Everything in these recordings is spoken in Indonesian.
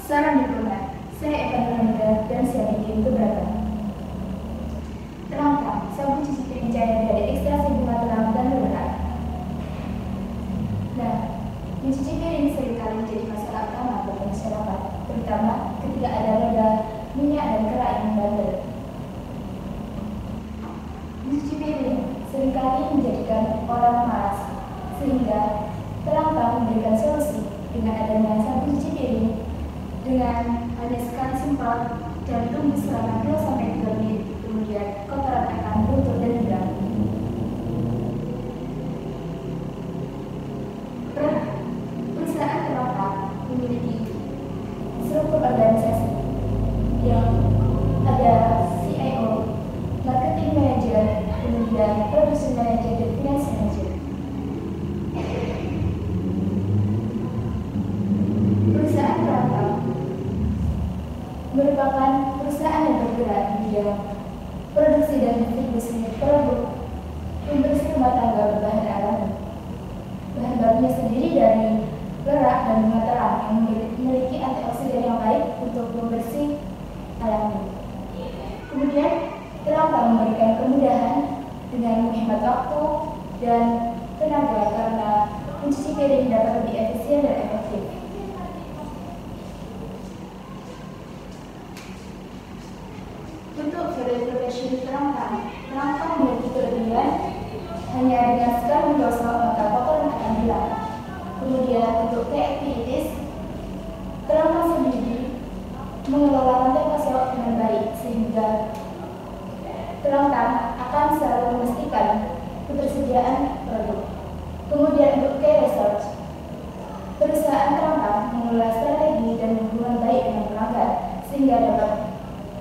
Salam diplomat, saya Evan Nurhaliza dan saya bikin keberatan. Terangkan, sabun cuci piring cair dari ekstraksi bunga telang dan berberat. Nah, mencuci piring seringkali menjadi masalah utama bagi masyarakat, terutama ketika ada noda, minyak dan kerak yang membandel. Mencuci piring seringkali menjadikan orang malas, sehingga Terangkan memberikan solusi dengan adanya sabun cuci piring dengan hanya sekali semprot dan tunggu selama 2-3 menit, kemudian kotoran akan luntur dan hilang. Perusahaan Terangkan memiliki struktur organisasi yang ada CIO, marketing manager, kemudian production manager dan finance manager. Perusahaan Terangkan merupakan perusahaan yang bergerak di bidang produksi dan distribusi produk pembersih rumah tangga berbahan alami. Bahan bakunya sendiri dari lerak dan bunga telang yang memiliki antioksidan yang baik untuk pembersih alami. Kemudian Terangkan memberikan kemudahan dengan menghemat waktu dan tenaga karena mencuci piring dapat lebih efisien dan efektif. Untuk value proposition Terangkan memiliki kelebihan hanya dengan sekali menggosok maka kotoran akan hilang. Kemudian untuk key activities, Terangkan sendiri mengelola rantai pasok dengan baik sehingga Terangkan akan selalu memastikan ketersediaan produk. Kemudian untuk key research, perusahaan Terangkan mengelola strategi dan hubungan baik dengan pelanggan sehingga dapat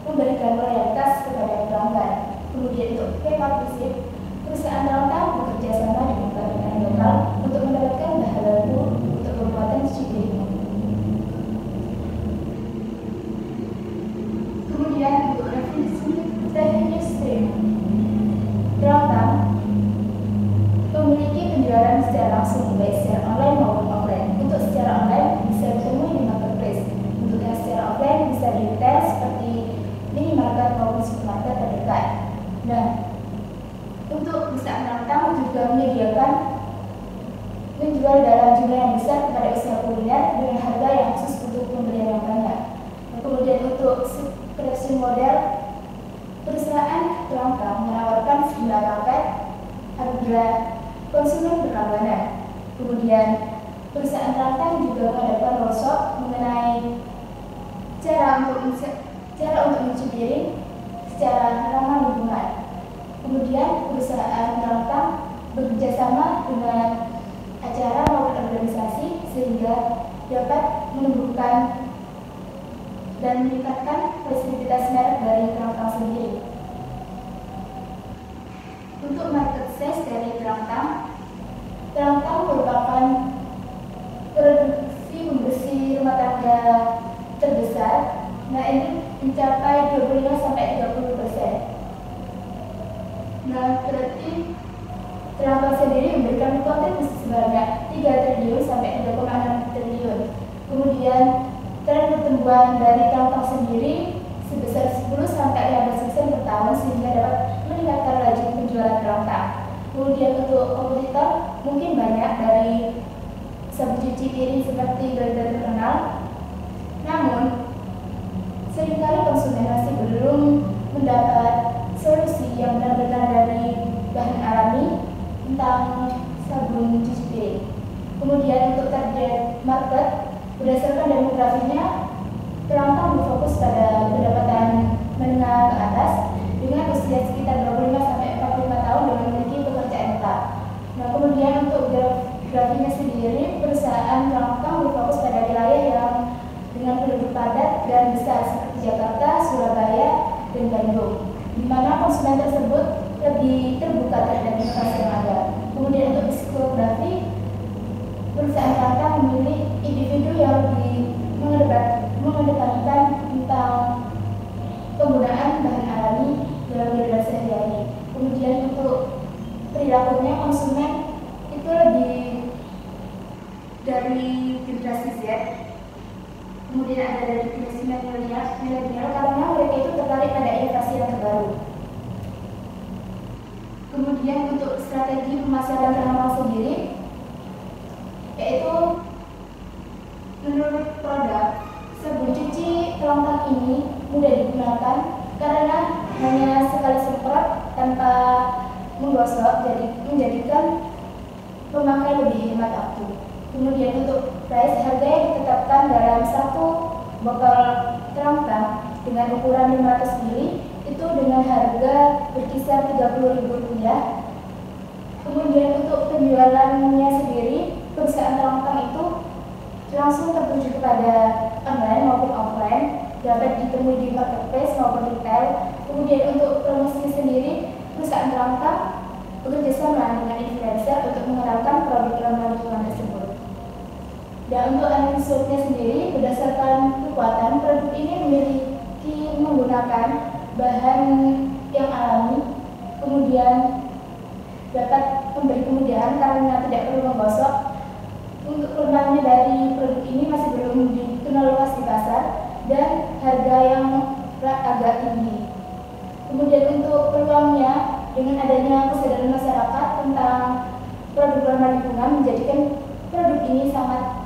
memberikan loyalitas kepada pelanggan. Kemudian untuk key partnership, perusahaan Terangkan bekerja sama dengan pelanggan lokal untuk mendapatkan bahan baku untuk pembuatan cuci piring. Kemudian untuk revenue stream, Terangkan memiliki penjualan secara langsung baik secara online maupun offline. Untuk secara online bisa ditemui di marketplace. Untuk yang secara offline bisa di retail seperti minimarket maupun supermarket terdekat. Nah, untuk perusahaan Terangkan juga menyediakan menjual dalam jumlah yang besar kepada usaha kuliner dengan harga yang khusus untuk pembelian yang banyak. Nah, kemudian untuk subscription model, perusahaan Terangkan menawarkan sejumlah paket apabila konsumen berlangganan. Kemudian perusahaan Terangkan juga mengadakan workshop mengenai cara untuk mencuci piring secara ramah lingkungan. Kemudian perusahaan Terangkan bekerjasama dengan acara maupun organisasi sehingga dapat menumbuhkan dan meningkatkan visibilitas merek dari Terangkan sendiri. Untuk market size dari Terangkan merupakan produksi pembersih rumah tangga terbesar. Nah, ini mencapai 25-30%. Nah, berarti Terangkan sendiri memberikan konten sebanyak 3 triliun sampai 3,6 triliun. Kemudian tren pertumbuhan dari Terangkan sendiri sebesar 10-15% per tahun sehingga dapat meningkatkan laju penjualan Terangkan. Kemudian untuk kompetitor mungkin banyak dari sabun cuci piring seperti blender terkenal. Namun seringkali konsumen masih belum mendapat solusi yang benar-benar dari bahan alami tentang sabun cuci piring. Kemudian untuk target market, berdasarkan demografinya, Terangkan berfokus pada pendapatan menengah ke atas dengan usia sekitar 25-45 tahun dan memiliki pekerjaan tetap. Nah, kemudian untuk grafinya sendiri, perusahaan Terangkan berfokus pada wilayah yang dengan penduduk padat dan besar seperti Jakarta, Surabaya, dan Bandung, di mana konsumen tersebut lebih terbuka terhadap inovasi yang ada. Kemudian untuk psikografi, perusahaan Terangkan memilih individu yang lebih mengedepankan tentang penggunaan bahan alami dalam kehidupan sehari-hari. Kemudian untuk perilakunya konsumen itu lebih dari generasi Z kemudian ada dari generasi milenial karena mereka itu tertarik pada inovasi yang terbaru. Kemudian untuk strategi pemasaran terampang sendiri, yaitu menurut produk, sabun cuci terampang ini mudah digunakan karena hanya sekali semprot tanpa menggosok, jadi menjadikan pemakai lebih hemat waktu. Kemudian untuk price, harga yang ditetapkan dalam satu botol terampang dengan ukuran 500 ml itu dengan harga berkisar Rp30.000. Kemudian untuk penjualannya sendiri, perusahaan terampang itu langsung tertuju kepada online maupun offline, dapat ditemui di marketplace maupun retail. Kemudian untuk promosi sendiri, perusahaan terampang bekerja sama dengan influencer untuk mengenalkan produk ramah lingkungan tersebut. Dan untuk analisisnya sendiri, berdasarkan kekuatan, produk ini memiliki menggunakan bahan yang alami, kemudian dapat memberi kemudahan karena tidak perlu menggosok. Untuk kelemahannya dari produk ini masih belum dikenal luas di pasar dan harga yang agak tinggi. Kemudian untuk peluangnya, dengan adanya kesadaran masyarakat tentang produk ramah lingkungan menjadikan produk ini sangat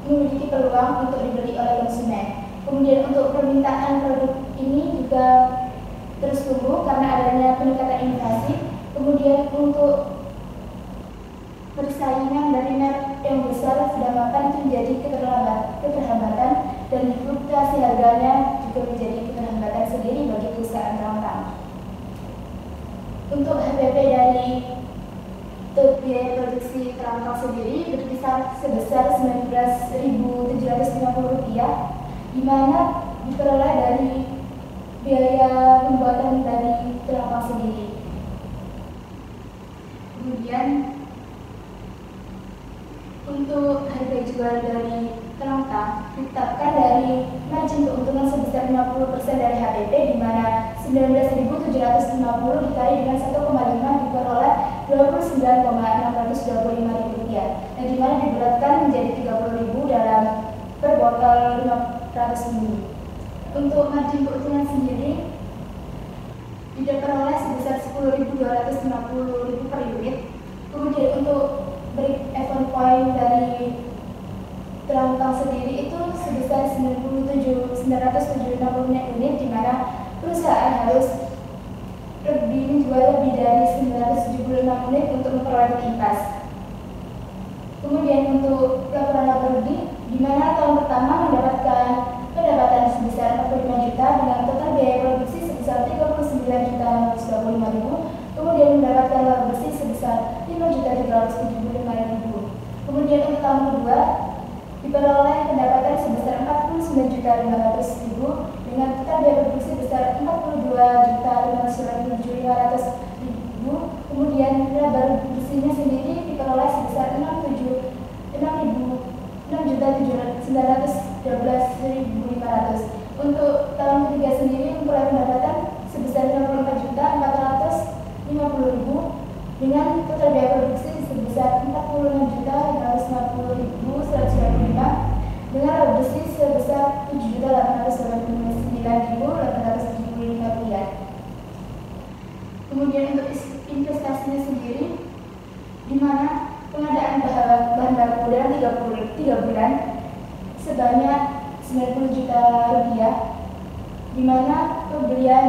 memiliki peluang untuk dibeli oleh konsumen. Kemudian untuk permintaan produk ini juga terus tumbuh karena adanya peningkatan inovasi. Kemudian untuk persaingan dari merek yang besar sedangkan itu menjadi keterlambatan dan fluktuasi harganya juga menjadi keterlambatan sendiri bagi perusahaan terampang. Untuk HPP dari biaya produksi terampang sendiri berkisar sebesar Rp19.750, di mana diperoleh dari biaya pembuatan dari terampang sendiri. Kemudian untuk harga jual dari terampang ditetapkan dari margin keuntungan sebesar 50% dari HPP, di mana 19.750 dikali dengan 1,5 diperoleh Rp29.625, dan di mana dibulatkan menjadi Rp30.000 dalam per botol 500 ml. Untuk margin keuntungan sendiri diperoleh sebesar Rp10.250 per unit. Kemudian untuk break even point dari terampang sendiri itu sebesar 976 unit, di mana perusahaan harus menjual lebih dari 976 unit untuk memperoleh impas. Kemudian untuk laporan laba rugi, di mana tahun pertama mendapatkan pendapatan sebesar 45 juta dengan total biaya produksi sebesar 39.625.000, kemudian mendapatkan laba bersih sebesar 5.375.000. Kemudian untuk tahun kedua diperoleh pendapatan sebesar 49.500.000 dengan total biaya produksi sebesar 42.597.500.000. Kemudian laba bersihnya sendiri diperoleh sebesar 6.912.500. Untuk tahun ketiga sendiri memperoleh pendapatan sebesar 54.450.000 dengan total biaya produksi sebesar 46.550.125 dengan laba bersih sebesar 7.889.875 rupiah. Kemudian untuk investasinya sendiri, di mana pengadaan bahan baku dalam 3 bulan sebanyak 90 juta rupiah, di mana pembelian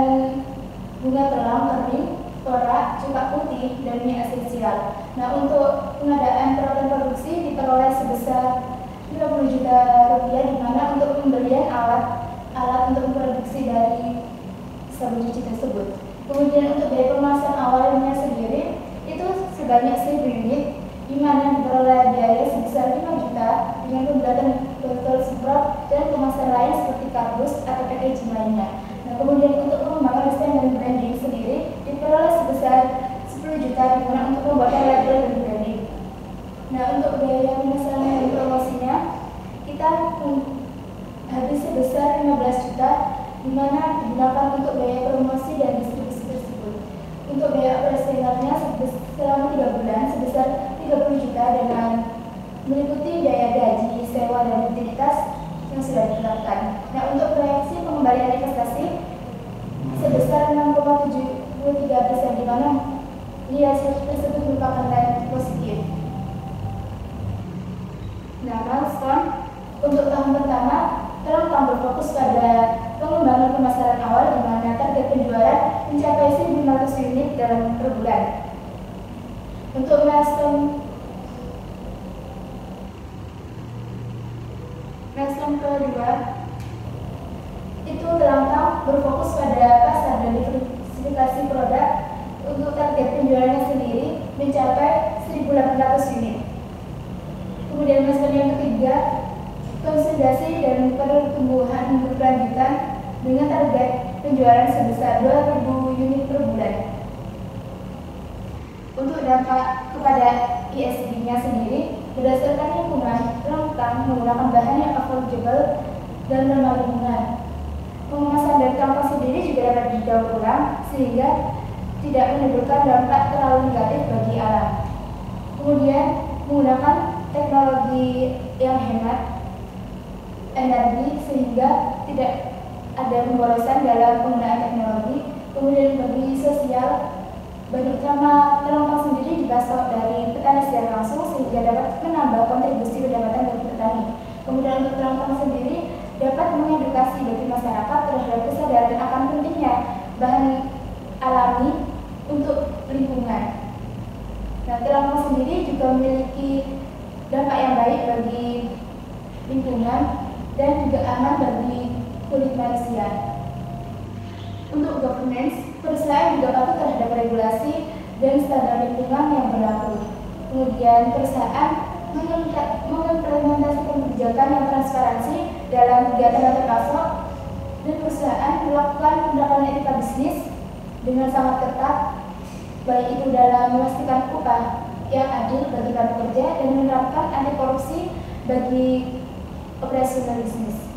bunga telang, kering, torak, cuka putih, dan mie esensial. Nah, untuk pengadaan peralatan produksi diperoleh sebesar 50 juta rupiah, di mana untuk pembelian alat untuk memproduksi dari sabun cuci tersebut. Kemudian untuk biaya pemasaran awalnya sendiri itu sebanyak 1000 unit, di mana diperoleh biaya sebesar 5 juta dengan pembuatan botol semprot dan kemasan lain seperti kardus atau packaging lainnya. Nah, kemudian untuk pengembangan desain dan branding sendiri diperoleh sebesar 10 juta dimana untuk pembuatan label dan branding. Nah, untuk biaya pemasaran dan promosinya kita habis sebesar 15 juta, dimana digunakan untuk biaya promosi dan distribusi tersebut. Untuk biaya operasionalnya selama 3 bulan sebesar 30 juta dengan meliputi biaya gaji, sewa, dan utilitas yang sudah diterapkan. Nah, untuk proyeksi pengembalian investasi sebesar 6,73%, di mana nilai tersebut merupakan tren positif. Nah, milestone untuk tahun pertama Terancam berfokus pada pengembangan pemasaran awal, di mana target penjualan mencapai 1.500 unit dalam per bulan. Untuk milestone kedua itu Terancam berfokus pada pasar dan diversifikasi produk. Untuk target penjualannya sendiri mencapai 1.800 unit. Kemudian milestone yang ketiga, konsolidasi dan pertumbuhan berkelanjutan dengan target penjualan sebesar 2.000 unit per bulan. Untuk dampak kepada ESG-nya sendiri, berdasarkan lingkungan, Terancam menggunakan bahan yang affordable dan ramah lingkungan. Pengemasan dari Terancam sendiri juga dapat didaur ulang sehingga tidak menimbulkan dampak terlalu negatif bagi alam. Kemudian menggunakan teknologi yang hemat energi sehingga tidak ada pemborosan dalam penggunaan teknologi. Kemudian bagi sosial, banyak utama Terancam sendiri dipasok dari petani secara langsung sehingga dapat menambah kontribusi pendapatan bagi petani. Kemudian untuk Terancam sendiri dapat mengedukasi bagi masyarakat terhadap kesadaran akan pentingnya bahan alami untuk lingkungan. Nah, Terancam sendiri juga memiliki dampak yang baik bagi lingkungan dan juga aman bagi kulit manusia. Untuk governance, perusahaan juga patuh terhadap regulasi dan standar lingkungan yang berlaku. Kemudian perusahaan mengimplementasikan kebijakan yang transparansi dalam kegiatan rantai pasok, dan perusahaan melakukan pendekatan etika bisnis dengan sangat ketat, baik itu dalam memastikan upah yang adil bagi para pekerja dan menerapkan anti korupsi bagi operasional bisnis.